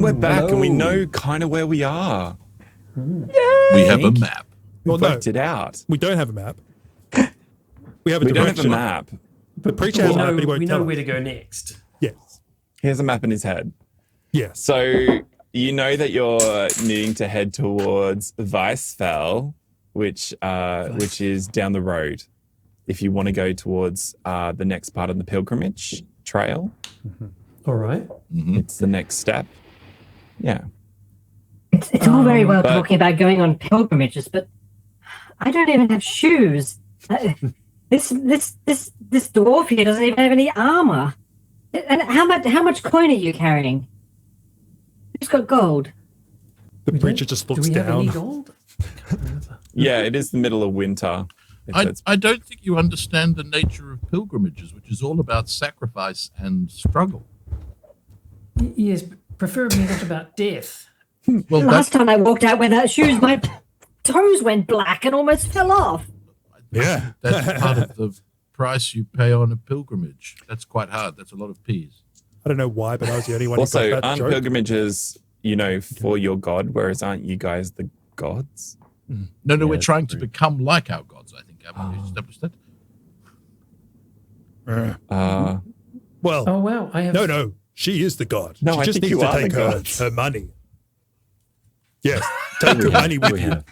we're back and we know kind of where we are. We have a map. We worked it out. We don't have a map. We have a We don't have direction. a map. The preacher has a map, but he won't we tell know us. where to go next. Yes. He has a map in his head. Yes. So you know that you're needing to head towards Weisfell, which is down the road. If you want to go towards the next part of the pilgrimage trail. All right. It's the next step. Yeah. It's all very well talking about going on pilgrimages, but I don't even have shoes. This dwarf here doesn't even have any armor. And how much coin are you carrying? Who's got gold? The preacher just looks Do we have down. any gold? Yeah, it is the middle of winter. I don't think you understand the nature of pilgrimages, which is all about sacrifice and struggle. Yes, but preferably not about death. Well, Last time I walked out without shoes, my toes went black and almost fell off. Yeah. that's part of the price you pay on a pilgrimage. That's quite hard. That's a lot of P's. I don't know why, but I was the only one Also, who got that aren't joke. pilgrimages, for your god, whereas aren't you guys the gods? No, we're trying to become like our gods, I think. Haven't you established that? Well, Oh wow, I have. no. She is the god. No, she I just think needs you to are take the her, gods. her money. Yes, take her money with you.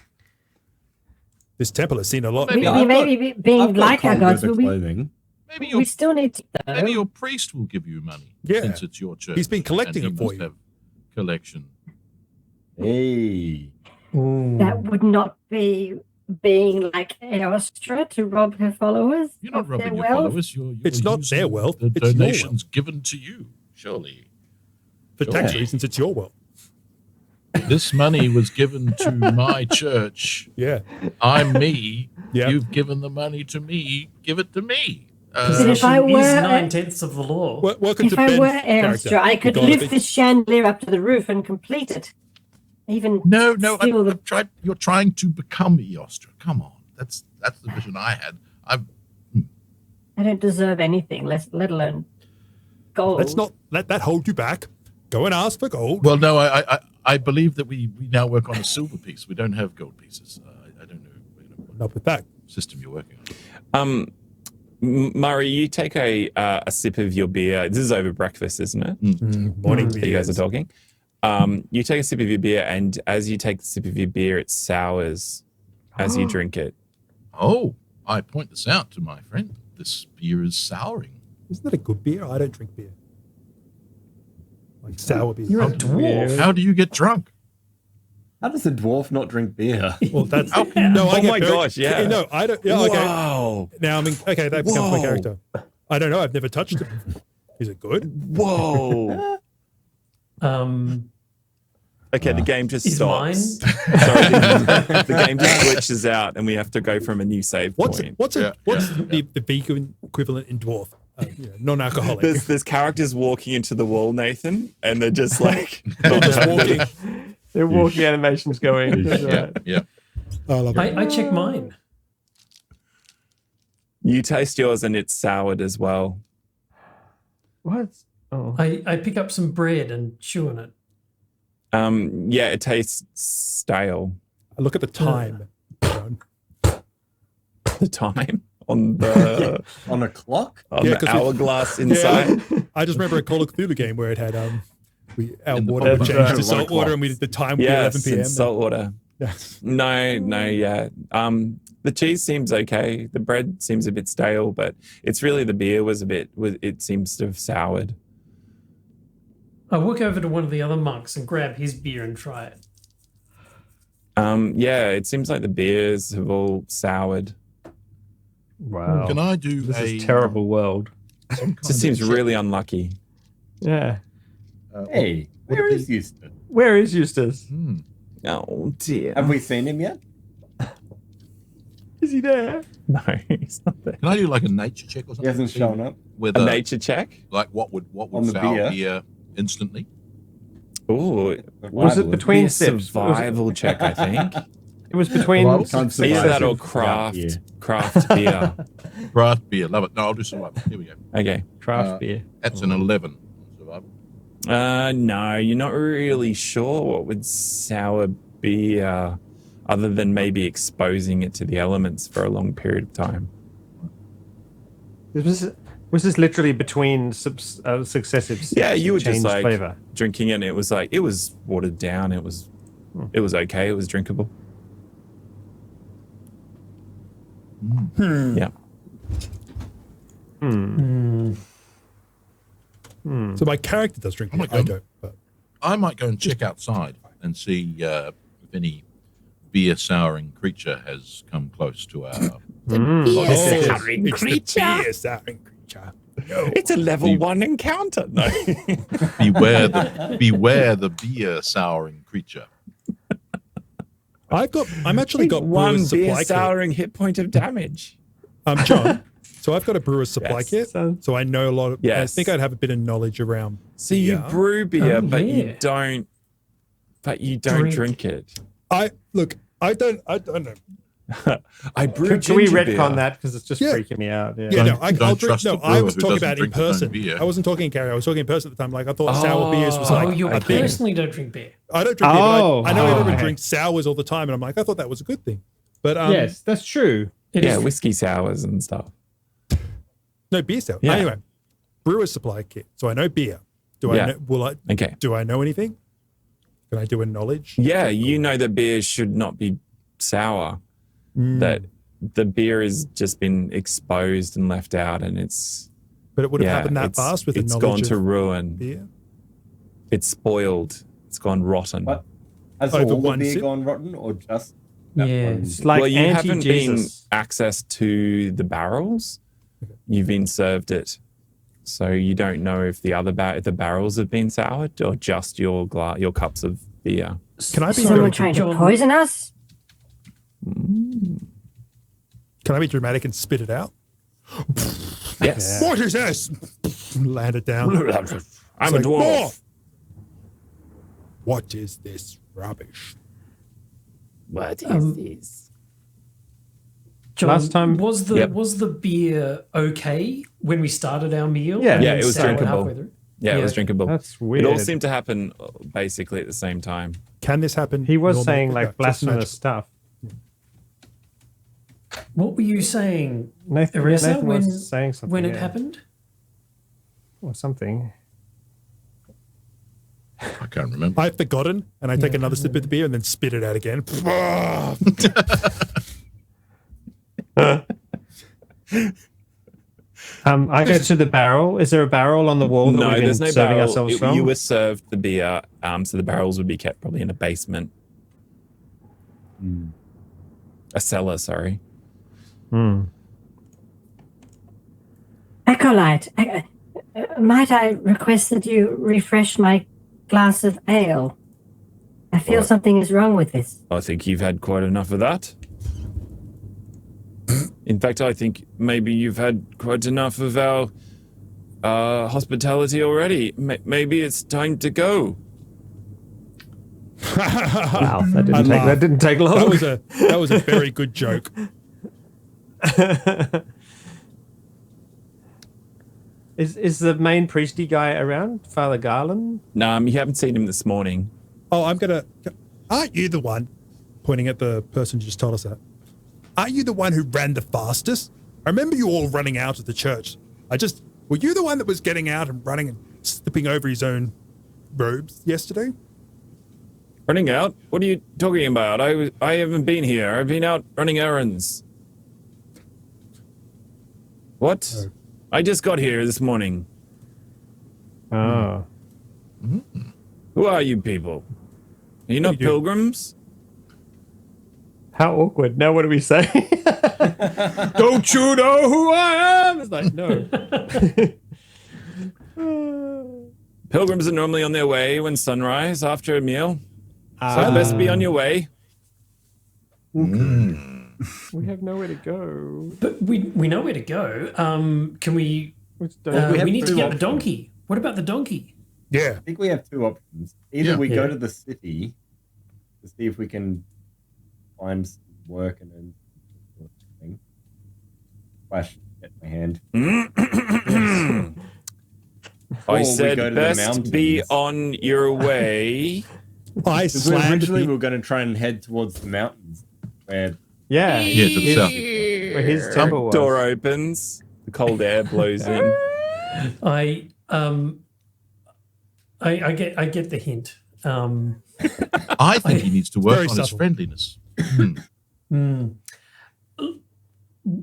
This temple has seen a lot. Maybe being like our gods, but Maybe your, we still need to know. maybe your priest will give you money Yeah. since it's your church. He's been collecting and it he for must you. have collection. Hey. That would not be being like Eostra to rob her followers. You're not of their robbing your wealth. followers. You're It's not using their wealth, The it's your donations given to you, surely. For tax Sure. reasons, it's your wealth. This money was given to my church. Yeah. I'm me. Yeah. You've given the money to me. Give it to me. But if I Is were 9/10 of the law. Welcome if to I Ben's were character. Eostra, I could The god of lift it. this chandelier up to the roof and complete it. Even No, steal the you're trying to become Eostra. Come on. That's the vision I had. I don't deserve anything, let alone gold. Let's not let that hold you back. Go and ask for gold. Well, no, I believe that we now work on a silver piece. We don't have gold pieces. I don't know what Not with that. system you're working on. Murray, you take a sip of your beer. This is over breakfast, isn't it? Morning That you guys are talking. You take a sip of your beer, and as you take the sip of your beer, it sours as you drink it. Oh, I point this out to my friend. This beer is souring. Isn't that a good beer? I don't drink beer. Like sour beer. You're a dwarf. How do you get drunk? How does a dwarf not drink beer? Well, that's How- no. I Oh get my very- gosh, yeah. No, I don't. Yeah, okay. Wow. Now I mean, okay, that becomes my Whoa. character. I don't know. I've never touched it. Is it good? Whoa. Okay, the game just Is mine? stops. Sorry, the game just glitches out, and we have to go from a new save What's point. the vegan equivalent in dwarf? Non-alcoholic. There's characters walking into the wall, Nathan, and they're just like They're just walking. Their walking animations going. That's right. Yeah. I love it. I check mine. You taste yours, and it's soured as well. What? Oh. I pick up some bread and chew on it. Yeah, it tastes stale. I look at the time. The time on the On a clock? on Yeah, the 'cause we- hourglass inside. I just remember a Call of Cthulhu game where it had our In the water bottom. would change That's to salt right. water, and we did the time would be Yes, 11 p.m. and salt water. Yes. No, yeah. The cheese seems okay. The bread seems a bit stale, but it's really the beer it seems to have soured. I walk over to one of the other monks and grab his beer and try it. Yeah, it seems like the beers have all soured. Wow. Can I do This a is terrible world. some kind Just of seems check? really unlucky. Yeah. Hey, where is Houston? Where is Eustace? Oh dear. Have we seen him yet? Is he there? No, he's not there. Can I do like a nature check or something? He hasn't shown up. With A nature check? like what would On the sour beer. beer instantly? Ooh, Was it between be a sips? survival check, I think. It was between. Well, Can't Either survive that or without beer. craft beer. Craft beer, love it. No, I'll do survival. Here we go. Okay. Craft beer. That's an 11 on survival. No, you're not really sure what would sour beer, other than maybe exposing it to the elements for a long period of time. Was this literally between successive sips? Yeah, you were just changed like flavor? drinking it, and it was watered down. It was okay. It was drinkable. Yeah. So my character does drink it. I don't. But I might go and check outside and see if any beer souring creature has come close to our. it's the beer souring creature. No. It's a level 1 encounter. No. Beware the beer souring creature. I'm actually got one brewer's beer supply kit. souring hit point of damage. John. So I've got a brewer's supply Yes. kit. So I know a lot of. I Yes. think I'd have a bit of knowledge around. So you beer. brew beer, Oh, but yeah. you don't. But you don't drink it. I don't know. I brew Can we ginger retcon beer. that because it's just Yeah. freaking me out? Yeah. Yeah, no, Don't I'll drink. trust No, a I brewer was who talking doesn't about in drink his own person. beer. I wasn't talking in character. I was talking in person at the time. Like I thought sour beers was Oh, like you a thing. personally don't drink beer. I don't drink beer, but I know everyone okay. drinks sours all the time, and I'm like, I thought that was a good thing. But Yes, that's true. It Yeah, is- whiskey sours and stuff. no beer sour. Yeah. Anyway, brewer's supply kit. So I know beer. Yeah. Okay. Do I know anything? Can I do a knowledge? Yeah, you know that beer should not be sour. That the beer has just been exposed and left out, and it's But it would have happened that it's- fast with the it's knowledge gone to of ruin. beer. It's spoiled. It's gone rotten. What? Has Over all the one beer sip? gone rotten, or just that Yeah. one? It's like well, you haven't been anti-Jesus. access to the barrels. You've been served it, so you don't know if the other if the barrels have been soured or just your your cups of beer. Can I be Someone very, trying to John- poison us? Can I be dramatic and spit it out? Yes. What is this? Land it down. I'm It's a like, dwarf. "More!" What is this rubbish? What is this? John, Last time- was the Yep. was the beer okay when we started our meal? Yeah. and Yeah, then it was soured drinkable. halfway through? Yeah, it was drinkable. That's weird. It all seemed to happen basically at the same time. Can this happen? He was normally? saying No, like just blasphemous magical. stuff. What were you saying, Nathan, Arisa, Nathan when was saying something. when it yeah. happened? Or something. I can't remember. I've forgotten, and I take another sip of the beer and then spit it out again. I go to the barrel. Is there a barrel on the wall that No, we've been there's no serving barrel. ourselves from? You were served the beer, so the barrels would be kept probably in a basement. A cellar, sorry. Acolyte, might I request that you refresh my glass of ale? I feel What? something is wrong with this. I think you've had quite enough of that. In fact, I think maybe you've had quite enough of our hospitality already. Maybe it's time to go. Wow, that I didn't, take, laughed. that didn't take long. That was a very good joke. Is the main priesty guy around, Father Garland? No, you haven't seen him this morning. Oh, aren't you the one, pointing at the person who just told us that? Aren't you the one who ran the fastest? I remember you all running out of the church. Were you the one that was getting out and running and slipping over his own robes yesterday? Running out? What are you talking about? I haven't been here. I've been out running errands. What? Oh. I just got here this morning. Oh. Who are you people? Are you not do you do? pilgrims? How awkward. Now what do we say? Don't you know who I am? It's like, no. Pilgrims are normally on their way when sunrise after a meal. So best be on your way. We have nowhere to go. But we know where to go. Can we? have We need to two get the options. donkey. What about the donkey? Yeah. I think we have two options. Either Yeah. we Yeah. go to the city to see if we can find some work and then sort of thing. Flash, get my hand. I we said go to the best be mountains. on your way. I Because slammed originally the- we were going to try and head towards the mountains. Where Yeah. Yeah, to the south. Where his temple was. Door opens. The cold air blows in. I get the hint. I think he needs to work Very on his subtle. friendliness.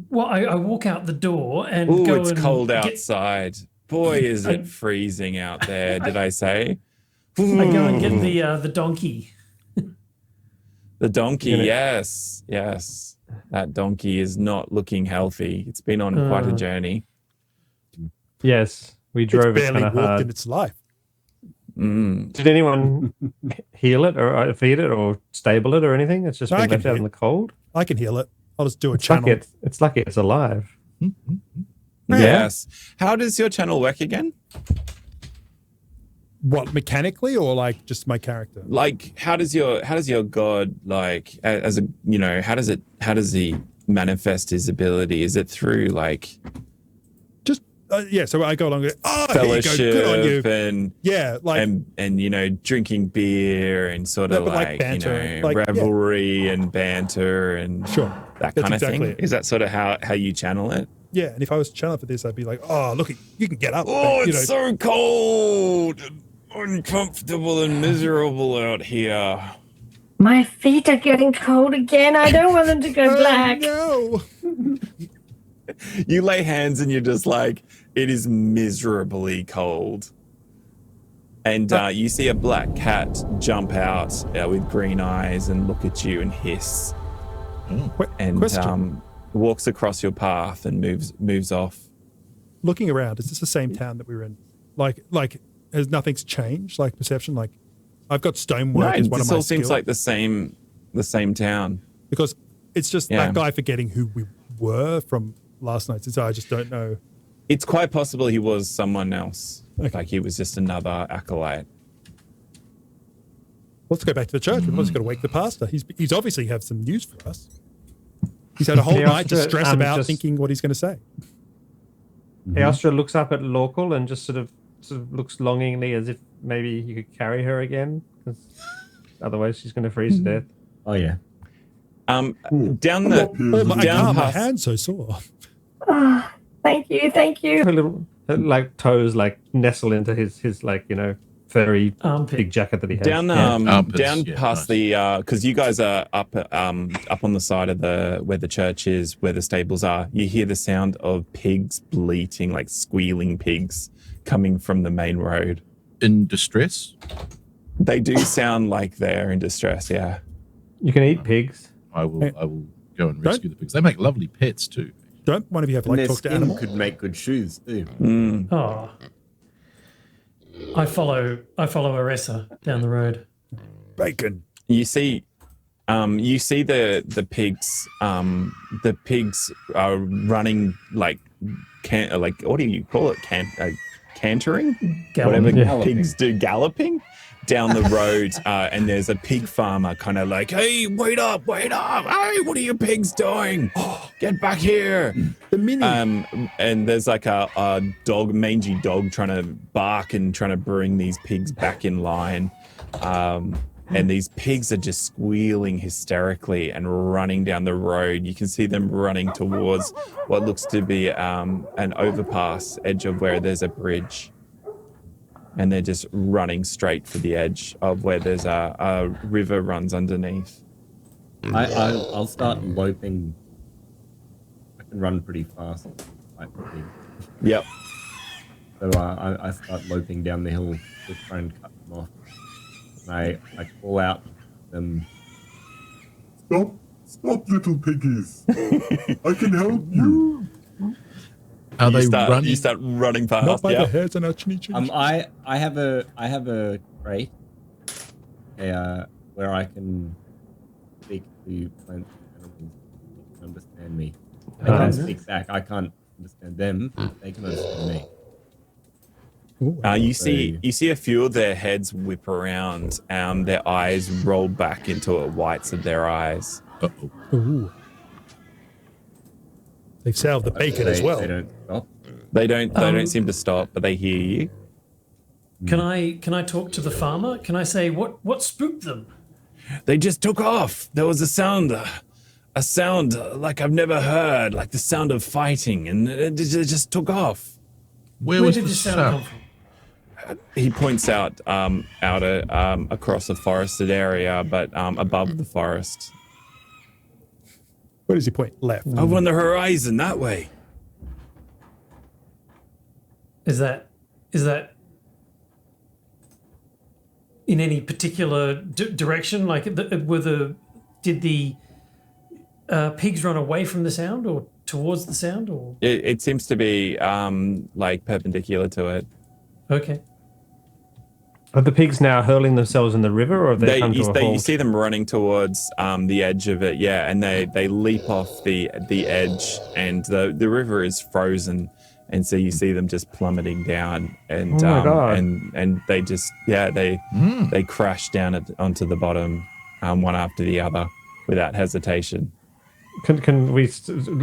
Well, I walk out the door and Ooh, go it's and cold get, outside. Boy, is it freezing out there, did I say? I go and get the donkey. The donkey, Gonna- yes. That donkey is not looking healthy. It's been on quite a journey. Yes, we It's drove it barely kind of walked hard. in its life. Did anyone heal it or feed it or stable it or anything? It's just No, I been can left out in heal the cold. I can heal it. I'll just do a It's channel. lucky it's alive. Yes. How does your channel work again? What, mechanically or like just my character? Like, how does your god, like, as a, you know, how does he manifest his ability? Is it through like Just yeah. So I go along with, here you go, good on you. fellowship and Yeah, like and you know, drinking beer and sort No, of but like like, banter, you know, like, yeah. revelry and banter and sure. that That's kind of exactly thing. it. Is that sort of how you channel it? Yeah, and if I was channeling for this, I'd be like, oh, look, you can get up. Oh, you it's so cold and uncomfortable and miserable out here. My feet are getting cold again. I don't want them to go black. No. You lay hands and you're just like, it is miserably cold. And you see a black cat jump out with green eyes and look at you and hiss. And Question. walks across your path and moves off. Looking around, is this the same town that we were in? Like, has nothing's changed? Like perception? Like, I've got stonework No, as one of this my all seems skills. like the same town. Because it's just Yeah. that guy forgetting who we were from last night. So I just don't know. It's quite possible he was someone else. Okay. Like he was just another acolyte. Let's go back to the church. We've just got to wake the pastor. He's obviously have some news for us. He's had a whole He night to also, stress about just- thinking what he's going to say. Eostra looks up at Local and just sort of looks longingly as if maybe you could carry her again, because otherwise she's going to freeze to death. oh yeah, Down the I down can't. My past hand's so sore. Ah, thank you, thank you. Her little like toes like nestle into his like, you know, furry Armpit. big jacket that he has. down Armpits, down yeah, past nice. the because you guys are up on the side of the where the church is, where the stables are. You hear the sound of pigs bleating, like squealing pigs coming from the main road. In distress? They do sound like they're in distress. Yeah. You can eat pigs. I will go and rescue the pigs. They make lovely pets too. Don't one of you have and like their talk to skin animal? could make good shoes too. Oh. I follow Aressa down the road. Bacon. You see the pigs. The pigs are running like what do you call it? Cantering? Galloping. Whatever Yeah. pigs do, galloping down the road. And there's a pig farmer kind of like, hey, wait up. Hey, what are you pigs doing? Get back here. The mini. And there's like a mangy dog trying to bark and trying to bring these pigs back in line. And these pigs are just squealing hysterically and running down the road. You can see them running towards what looks to be an overpass edge of where there's a bridge. And they're just running straight for the edge of where there's a river runs underneath. I'll start loping. I can run pretty fast. Like the pig. Yep. So I start loping down the hill to try and cut them off. And I call out them. Stop, little piggies. I can help you. Are they running? You start running past. Not by yeah. the hairs on our chinny chin. I have a crate, where I can speak to plants and animals who can understand me. They can speak back. I can't understand them. They can understand me. You see a few of their heads whip around. Their eyes roll back into the whites of their eyes. Uh-oh. Ooh. They sell the bacon as well. They don't stop. They don't seem to stop, but they hear you. Can I talk to the farmer? Can I say what spooked them? They just took off. There was a sound like I've never heard, like the sound of fighting, and it just took off. Where Where was did the this sound come sound? from? He points out across a forested area, but above the forest. Where does he point? Left. Over on the horizon, that way. Is that in any particular direction? Like, did the pigs run away from the sound or towards the sound? Or It seems to be like perpendicular to it. okay, Are the pigs now hurling themselves in the river, or have they come to a halt? You see them running towards the edge of it, yeah, and they leap off the edge, and the river is frozen, and so you see them just plummeting down, and Oh my God. and they just they crash down onto the bottom, one after the other, without hesitation. Can we?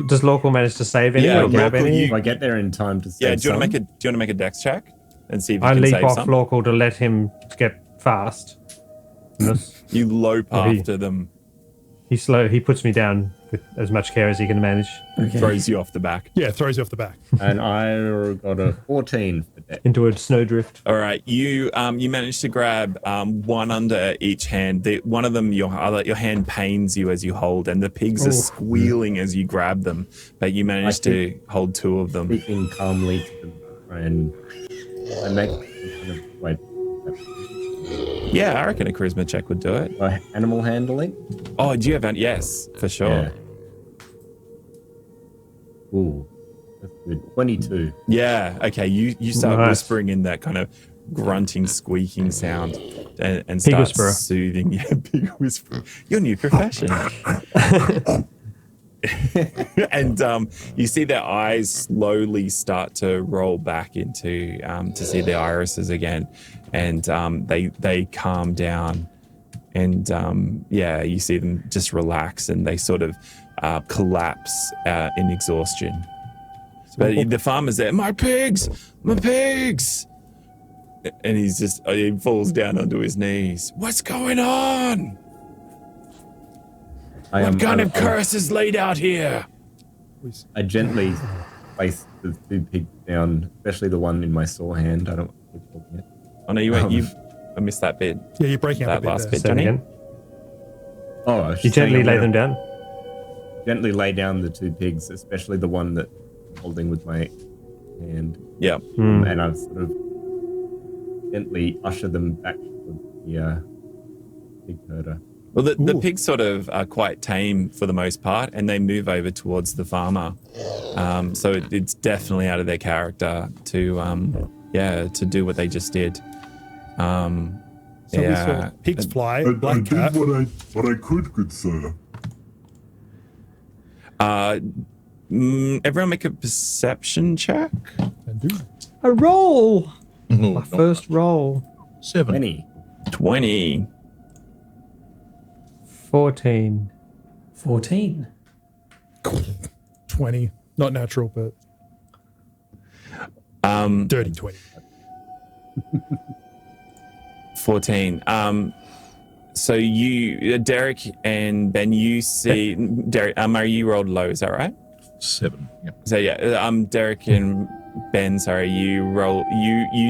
Does local manage to save any Yeah, or grab Local, any? If I get there in time to save Yeah, do you want some. to make a dex check and see if you I can leap save off some? local to let him get fast. You lope Oh, he- after them, He's slow. He puts me down with as much care as he can manage throws you off the back. Yeah, throws you off the back. And I got a 14 for that. into a snowdrift. All right, you managed to grab one under each hand. One of them, your hand pains you as you hold, and the pigs are squealing as you grab them. But you managed to hold two of them. Speaking calmly to them, and I make some kind of wait. Yeah, I reckon a charisma check would do it. Animal handling. Oh, do you have? Yes, for sure. Yeah. Ooh, that's good. 22. Yeah. Okay. You start Nice. whispering in that kind of grunting, squeaking sound, and Pig start whisperer. soothing. Yeah, pig whisperer. Your new profession. And you see their eyes slowly start to roll back into to see the irises again, and they calm down, and you see them just relax, and they sort of collapse in exhaustion. But the farmer's there. My pigs, and he falls down onto his knees. What's going on? What kind of curse is laid out here? I gently place the two pigs down, especially the one in my sore hand. I don't want to keep talking it. Oh no, I missed that bit. Yeah, you're breaking up That a bit last there. bit, Say it Johnny. again. Oh, I was You just saying gently I'm lay gonna them down. Gently lay down the two pigs, especially the one that I'm holding with my hand. Yeah. And I've sort of gently usher them back to the pig herder. Well, the Ooh. pigs sort of are quite tame for the most part, and they move over towards the farmer. So it's definitely out of their character to do what they just did. Somebody saw pigs fly. I Black did cat. what I could, good sir. Everyone make a perception check. A roll. Oh, My not first much. roll. 7. 20. 14. 14. 20. Not natural, but dirty 20. 14. So you, Derek and Ben, you see Derek. Murray, you rolled low. Is that right? 7. Yeah. So yeah, Derek and Ben, sorry, you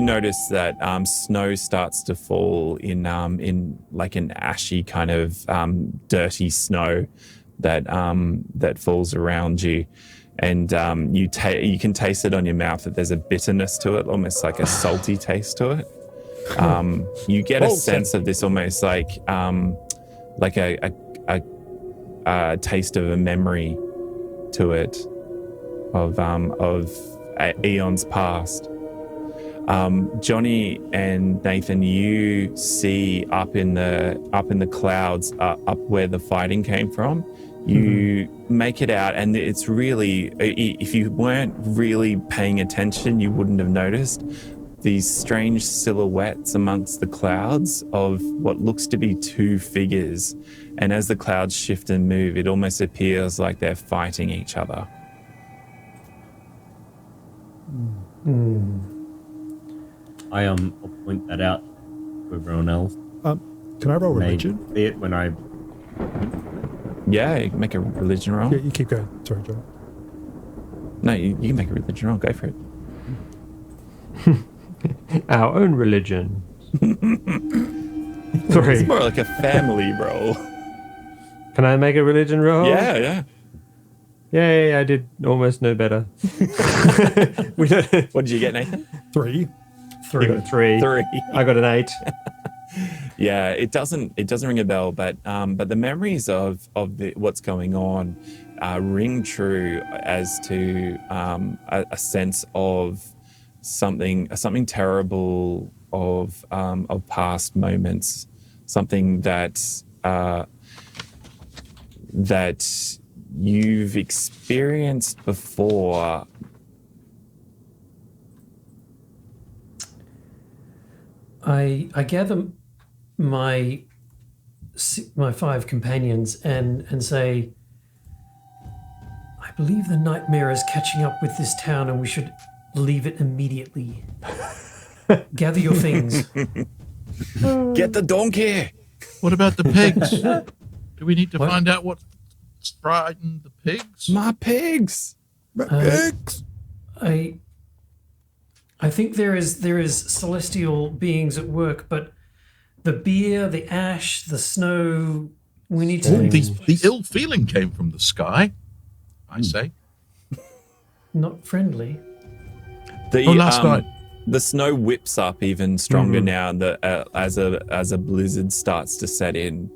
notice that snow starts to fall in like an ashy kind of dirty snow that falls around you, and you can taste it on your mouth that there's a bitterness to it, almost like a salty taste to it. You get a sense of this almost like a taste of a memory to it of eons past. Johnny and Nathan, you see up in the clouds, up where the fighting came from. You make it out, and it's really, if you weren't really paying attention, you wouldn't have noticed these strange silhouettes amongst the clouds of what looks to be two figures. And as the clouds shift and move, it almost appears like they're fighting each other. I'll point that out to everyone else. Can I roll They religion? see it when I. Yeah, you can make a religion roll. Yeah, you keep going. Sorry, John. No, you can make a religion roll. Go for it. Our own religion. It's 3. more like a family roll. Can I make a religion roll? Yeah. Yay, I did almost no better. We don't, What did you get, Nathan? 3. you got a 3. 3. I got an 8. Yeah, it doesn't ring a bell, but the memories of what's going on ring true as to a sense of something terrible of past moments, something that you've experienced before. I gather my 5 companions and say, I believe the nightmare is catching up with this town and we should leave it immediately. Gather your things. Get the donkey. What about the pigs? Do we need to find out what's frightened the pigs? My pigs. Pigs! I think there is celestial beings at work, but the beer, the ash, the snow, we need to leave this The place. ill feeling came from the sky, I say. Not friendly. Last night. The snow whips up even stronger now. As a blizzard starts to set in,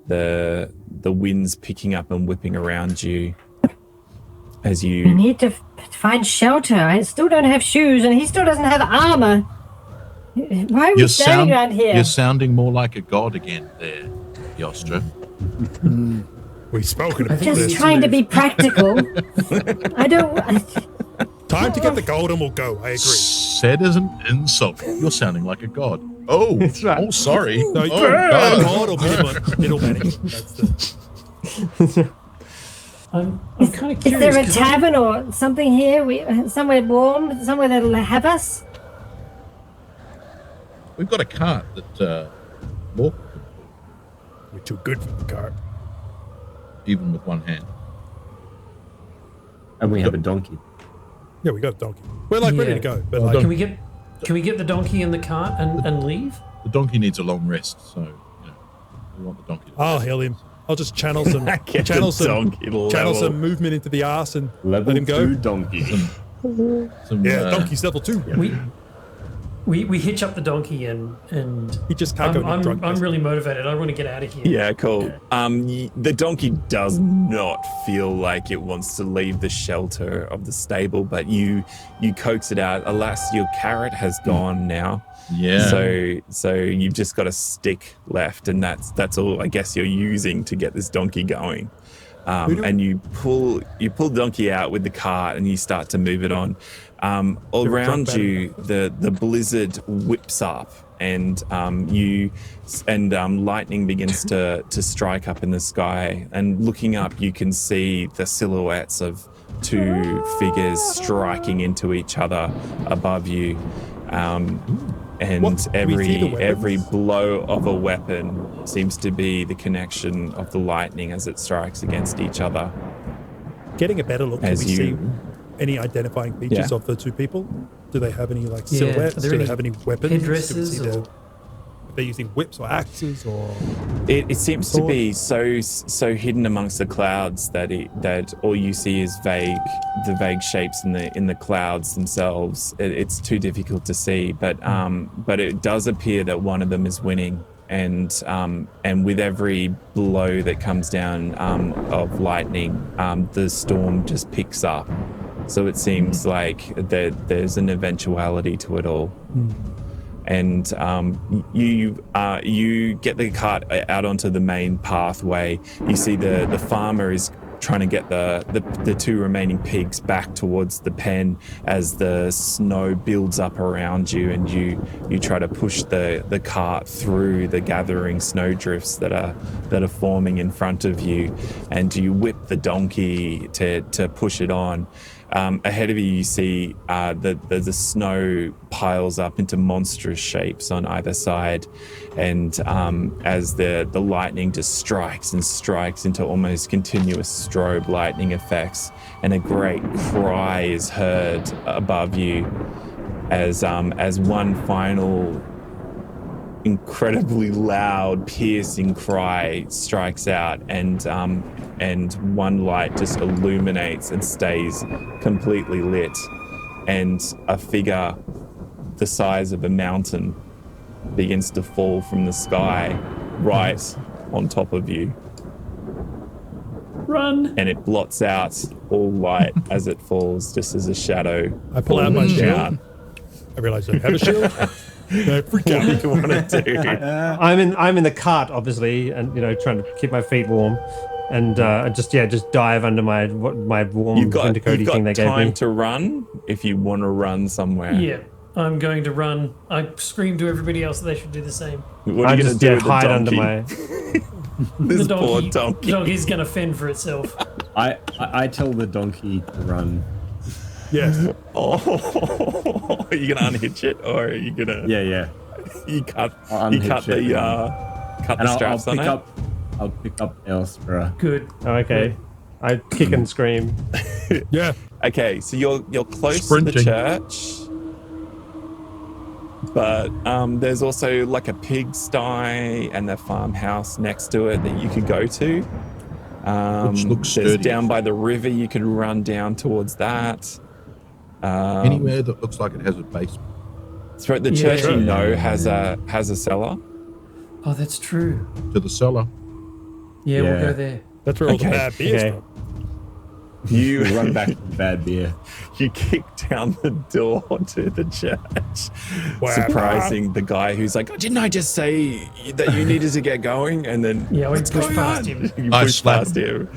the wind's picking up and whipping around you as We you. need to find shelter. I still don't have shoes, and he still doesn't have armor. Why are we standing around here? You're sounding more like a god again there, Yostra. We've spoken about Just this. trying to be practical. I don't. Time to get the gold and we'll go. I agree. Said as an insult. You're sounding like a god. Oh, That's right. oh, sorry. No, Oh, God. God or middleman. That's the. I'm kind of Is curious. there a 'cause I- tavern or something here? Somewhere warm? Somewhere that'll have us? We've got a cart that Mork can pull, We're too good for the cart. even with one hand. And we have a donkey. Yeah, we got a donkey. We're like ready Yeah. to go, but Well like, done. Can we get the donkey in the cart and leave? The donkey needs a long rest, so we want the donkey. To I'll rest. heal him. I'll just channel some, Get channel the donkey to channel level. some movement into the arse and Level let him go. 2 donkey. Some, Yeah, donkey's level 2. We hitch up the donkey and He just can't go. I'm, into I'm, drug I'm really motivated. I want to get out of here. Yeah, cool. The donkey does not feel like it wants to leave the shelter of the stable, but you coax it out. Alas, your carrot has gone now. Yeah. So you've just got a stick left, and that's all I guess you're using to get this donkey going. And you pull the donkey out with the cart, and you start to move it on. All around you, the blizzard whips up, and lightning begins to strike up in the sky. And looking up, you can see the silhouettes of 2 figures striking into each other above you. And What? Do we see the weapons? every blow of a weapon seems to be the connection of the lightning as it strikes against each other. Getting a better look. Can As we see you- any identifying features Yeah. of the 2 people? Do they have any like Yeah, silhouettes? are there Do they any have any weapons? headdresses Do we see or- if they're using whips or axes or? It seems to be so hidden amongst the clouds that all you see is the vague shapes in the clouds themselves. It's too difficult to see, but it does appear that one of them is winning, and with every blow that comes down of lightning, the storm just picks up. So it seems like there's an eventuality to it all. And you get the cart out onto the main pathway. You see the farmer is trying to get the 2 remaining pigs back towards the pen as the snow builds up around you, and you try to push the cart through the gathering snowdrifts that are forming in front of you, and you whip the donkey to push it on. ahead of you, you see the snow piles up into monstrous shapes on either side, and as the lightning just strikes and strikes into almost continuous strobe lightning effects, and a great cry is heard above you as one final incredibly loud, piercing cry strikes out, and one light just illuminates and stays completely lit, and a figure the size of a mountain begins to fall from the sky right on top of you. Run! And it blots out all light as it falls, just as a shadow. I pull out my falls shield. down. I realize I have a shield. No, freak out. What do you want to do? I'm in the cart, obviously, and trying to keep my feet warm, and just dive under my warm You've got winter thing they gave time me. to run if you want to run somewhere. Yeah, I'm going to run. I scream to everybody else that they should do the same. What I are you just going to do with the hide donkey? under my. This the poor donkey, donkey. donkey's going to fend for itself. I tell the donkey to run. Yes. Oh, are you going to unhitch it, or are you going to? Yeah. You cut I'll the unhitch it cut And the straps on it. I'll pick up Elspera. Good. Oh, okay. I kick and scream. Yeah. Okay, so you're close to Sprinting. the church, but there's also like a pigsty and the farmhouse next to it that you could go to. Which looks there's sturdy. down by the river. You could run down towards that. Anywhere that looks like it has a basement. The Yeah. church you know has a cellar. Oh, that's true. To the cellar. Yeah, we'll Yeah. go there. That's where all the Okay. bad beer's Okay. from. You We run back to the bad beer. you kick down the door to the church, Wow. surprising the guy who's like, "Oh, didn't I just say that you needed to get going?" And then Yeah, we "What's push going past on?" him. You I push slap past him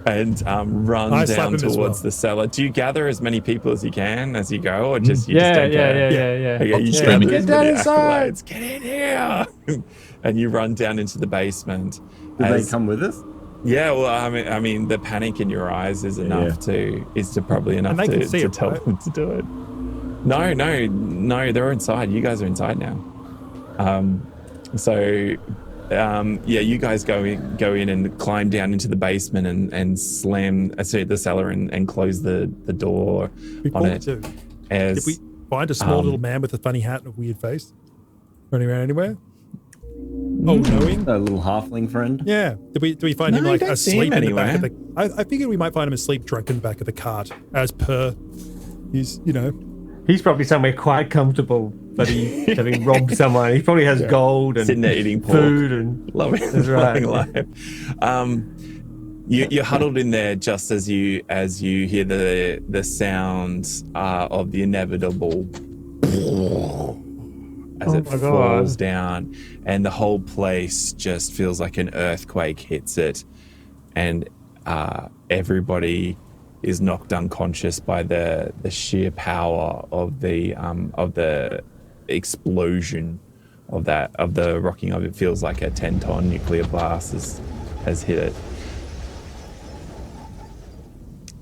and run I slap down him as towards well. the cellar. Do you gather as many people as you can as you go, or just you Yeah, just don't care? yeah. Okay, you Yeah. gather Get as down many inside. accolades. Get in here, and you run down into the basement. Did as- they come with us? Yeah, well, I mean, the panic in your eyes is enough to probably enough they can to see it, tell right? them to do it. No, they're inside. You guys are inside now. You guys go in and climb down into the basement and slam the cellar and close the door Before on we it. do, As did we find a small little man with a funny hat and a weird face running around anywhere? Oh, knowing? A little halfling friend. Yeah. Did we find No, him you like don't see him asleep in the back of the? anywhere. I figured we might find him asleep drunk in the back of the cart, as per. He's He's probably somewhere quite comfortable, but he having robbed someone. He probably has gold and sitting there eating pork. food and Loving, That's right. loving life. You're huddled in there just as you hear the sound of the inevitable as it my God. falls down, and the whole place just feels like an earthquake hits it, and everybody is knocked unconscious by the sheer power of the explosion of the rocking of it. Feels like a 10-ton nuclear blast has hit it.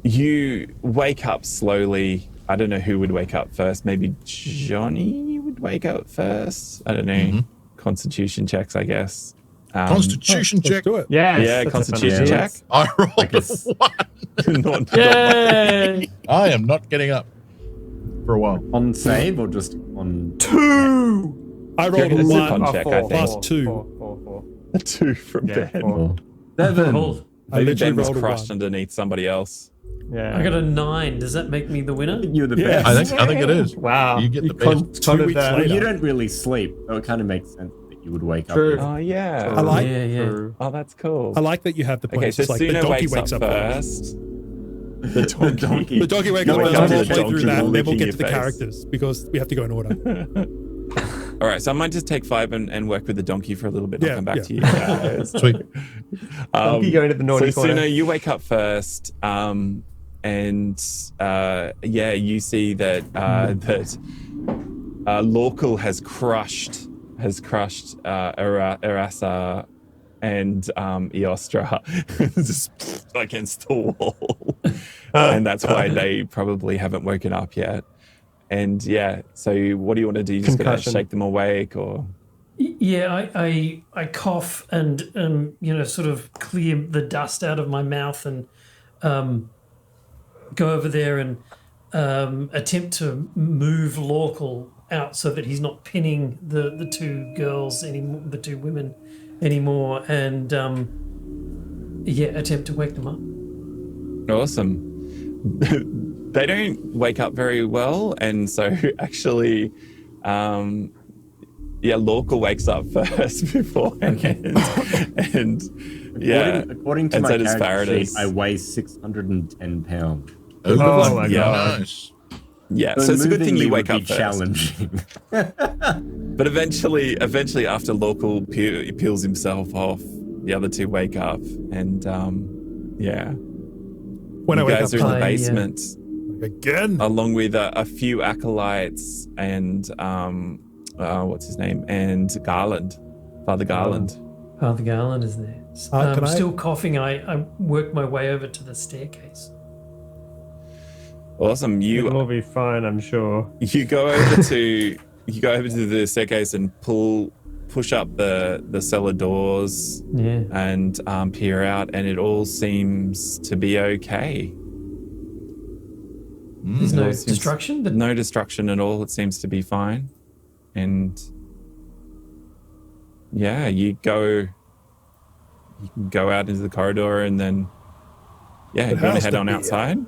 You wake up slowly. I don't know who would wake up first. Maybe Johnny would wake up first. I don't know. Constitution checks, I guess. Constitution let's check. do it. yeah, Yeah, Constitution check. I rolled a one. Not- Yay! I am not getting up for a while. On save or just on? I reckon rolled a it's a one. con check, I think. Plus two. Four. a 2 from Yeah, Ben. 4. Cool. I Maybe literally Ben was rolled a crushed one. underneath somebody else. Yeah. I got a 9. Does that make me the winner? You're the Yeah. best. I think it is. Wow. You get the con- best. conquered 2 weeks that. later. You don't really sleep, so it kind of makes sense that you would wake True. up. Oh, yeah. I like- Yeah. True. Oh, that's cool. I like that you have the point. Okay, It's so just like the Suna donkey wakes up first. first. The donkey. The donkey wakes You up wake first. up to We'll the play donkey through that, and then we'll licking get your to the face. characters because we have to go in order. All right, so I might just take 5 and work with the donkey for a little bit. And Yeah, I'll come back yeah. to you guys. Sweet. Donkey going to the naughty so corner. Suna, you wake up first, and you see that Lorkel has crushed Erasa and Eostra just against the wall. and that's why they probably haven't woken up yet. And yeah, so what do you want to do? You just gonna Concussion. shake them awake, or Yeah, I cough and sort of clear the dust out of my mouth and go over there and attempt to move Lorkel out so that he's not pinning the two girls anymore, the two women anymore, and attempt to wake them up. awesome. They don't wake up very well, and so actually, Lorca wakes up first beforehand, and According to and my so does character sheet, Faradis. I weigh 610 pounds. Oh, my yeah. God. Nice. Yeah, so it's a good thing you wake would up be first. challenging. But eventually, after Lorcal peels himself off, the other two wake up, and When I you wake guys up, are in the I, basement, again. along with a few acolytes and what's his name, and Garland, Father Garland. Father Garland is there. Can I- Still coughing. I work my way over to the staircase. Awesome. It'll all be fine, I'm sure. You go over to the staircase and push up the cellar doors Yeah. and peer out, and it all seems to be okay. There's no It all seems- destruction. No destruction at all. It seems to be fine. And yeah, you can go out into the corridor, and then you want to how's head the on beer? outside.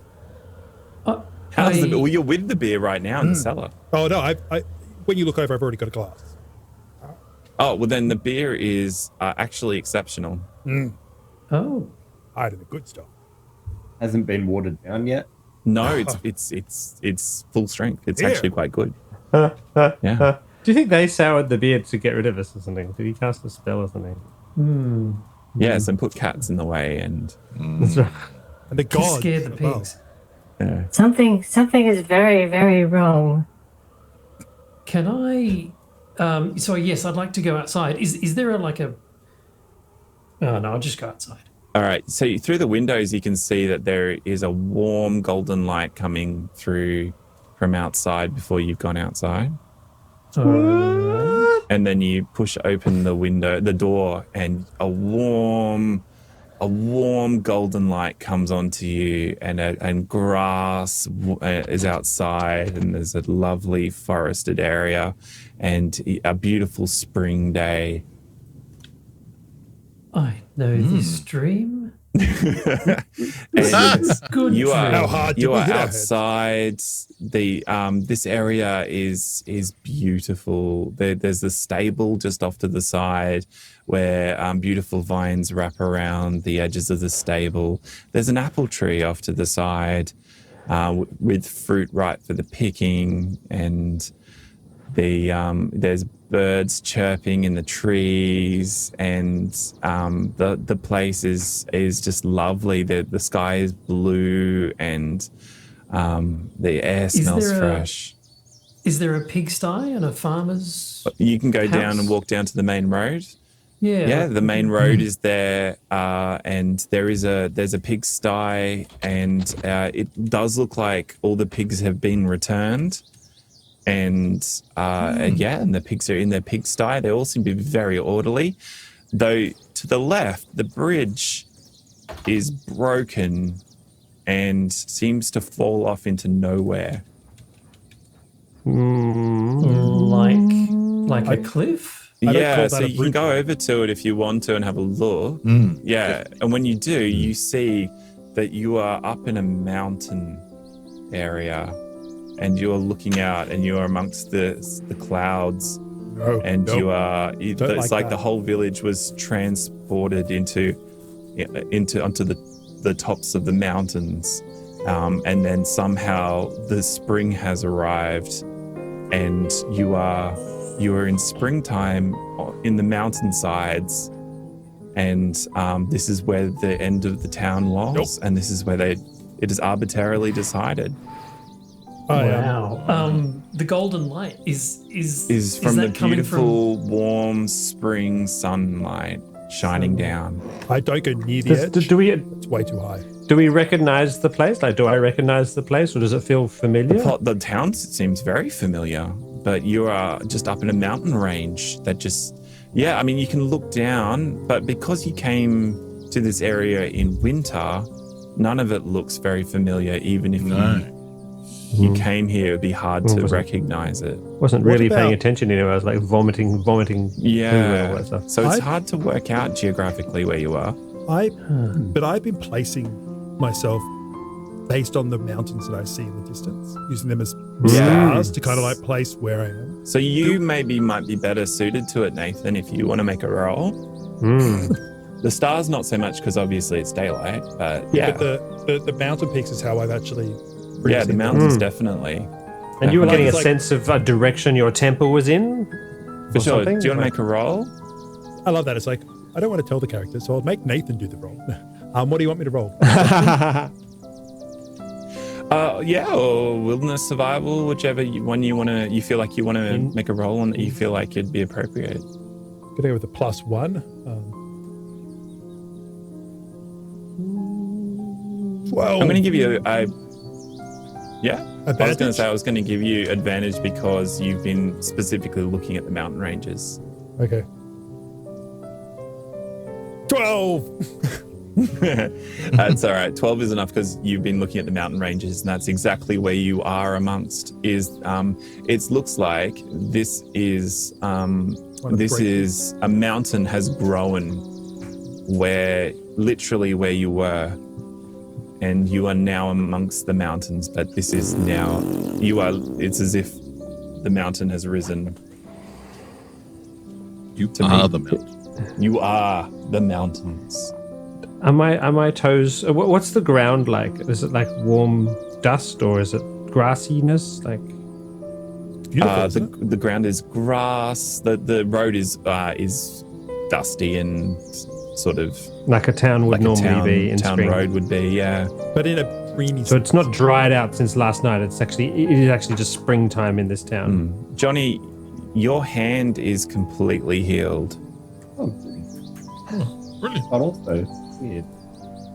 How's the? Well, you're with the beer right now in the cellar. Oh no! I when you look over, I've already got a glass. Oh well, then the beer is actually exceptional. Oh. I had the good stuff. Hasn't been watered down yet. No, it's full strength. It's Yeah. actually quite good. Yeah. Do you think they soured the beard to get rid of us or something? Did he cast a spell or something? Yes, and put cats in the way, and That's right. And the He gods scared the above. pigs. Something is very, very wrong. Can I? So yes, I'd like to go outside. Is there like a? Oh no, I'll just go outside. all right. So through the windows, you can see that there is a warm golden light coming through from outside before you've gone outside. Alright. And then you push open the door, and a warm golden light comes onto you, and grass is outside, and there's a lovely forested area, and a beautiful spring day. I know this dream. And Good you are dream. How hard did you we are hit our heads? outside. This area is beautiful. There's a stable just off to the side where beautiful vines wrap around the edges of the stable. There's an apple tree off to the side with fruit ripe for the picking, and there's birds chirping in the trees, and the place is just lovely. The sky is blue, and the air smells fresh. Is there a pigsty and a farmer's? You can go house? down and walk down to the main road. Yeah. Yeah, the main road is there, and there's a pigsty, and it does look like all the pigs have been returned. And and the pigs are in their pigsty. They all seem to be very orderly. Though to the left, the bridge is broken and seems to fall off into nowhere. Like a cliff. I don't Yeah, call so that a you can bridge. go over to it if you want to and have a look. Yeah, and when you do, you see that you are up in a mountain area, and you are looking out, and you are amongst the clouds, No, and nope. you are. Don't It's like like the that. whole village was transported onto the tops of the mountains, and then somehow the spring has arrived, and you are in springtime in the mountainsides, and this is where the end of the town was, Nope. and this is where it is arbitrarily decided. Wow. The golden light is From the that coming beautiful, warm spring sunlight shining down. I don't go near the edge. Do we It's way too high. Do we recognize the place? Like, do I recognize the place, or does it feel familiar? The town seems very familiar, but you are just up in a mountain range that just, yeah, I mean, you can look down, but because you came to this area in winter, none of it looks very familiar, even if you came here, it'd be hard to recognize it. Wasn't really paying attention anyway. I was like vomiting. Yeah. All that stuff. So it's hard to work out geographically where you are. But I've been placing myself based on the mountains that I see in the distance, using them as stars to kind of like place where I am. So you might be better suited to it, Nathan, if you want to make a roll. The stars, not so much, because obviously it's daylight, but yeah. But the mountain peaks is how I've actually... Yeah, the mountains, definitely. And you were getting a sense of direction your temple was in? For sure. Do you want to make a roll? I love that. It's like, I don't want to tell the character, so I'll make Nathan do the roll. What do you want me to roll? Yeah, or wilderness survival, whichever one you feel like you want to make a roll on that you feel like it'd be appropriate. Gonna go with a +1. 12. I'm going to give you I was going to Advantage? say I was going to give you advantage because you've been specifically looking at the mountain ranges. Okay. 12. That's all right. 12 is enough because you've been looking at the mountain ranges, and that's exactly where you are amongst. It looks like this is a mountain has grown where you were, and you are now amongst the mountains. But this is now it's as if the mountain has risen. You are the mountain. You are the mountains. Are my toes? What's the ground like? Is it like warm dust, or is it grassiness? Like the ground is grass. The road is dusty and sort of like a town would normally be in town spring. road would be, yeah. But in a creamy... So it's not dried out since last night. It is actually just springtime in this town. Johnny, your hand is completely healed. Brilliant. But also weird.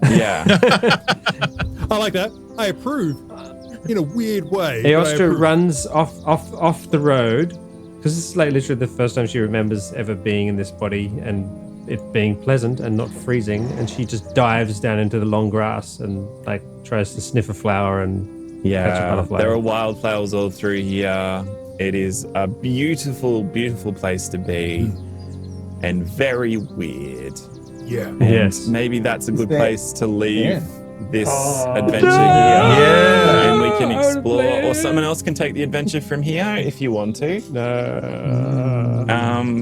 Yeah. I like that. I approve. In a weird way. Eostra runs off the road because this is like literally the first time she remembers ever being in this body and it being pleasant and not freezing, and she just dives down into the long grass and like tries to sniff a flower and catch a butterfly. There are wildflowers all through here. It is a beautiful, beautiful place to be, and very weird. Yeah. And yes. maybe that's a good place to leave this adventure no! here. Yeah. And we can explore, or someone else can take the adventure from here if you want to. No.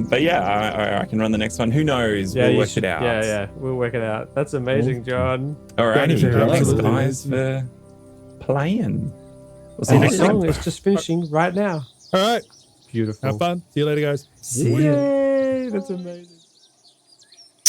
But yeah, I can run the next one. Who knows? Yeah, we'll work it out. Yeah, we'll work it out. That's amazing, John. Alrighty. Thanks, Absolutely. guys, for playing. We'll see The you next song time. is just finishing right now. All right. Beautiful. Have fun. See you later, guys. See you. Yay, that's amazing.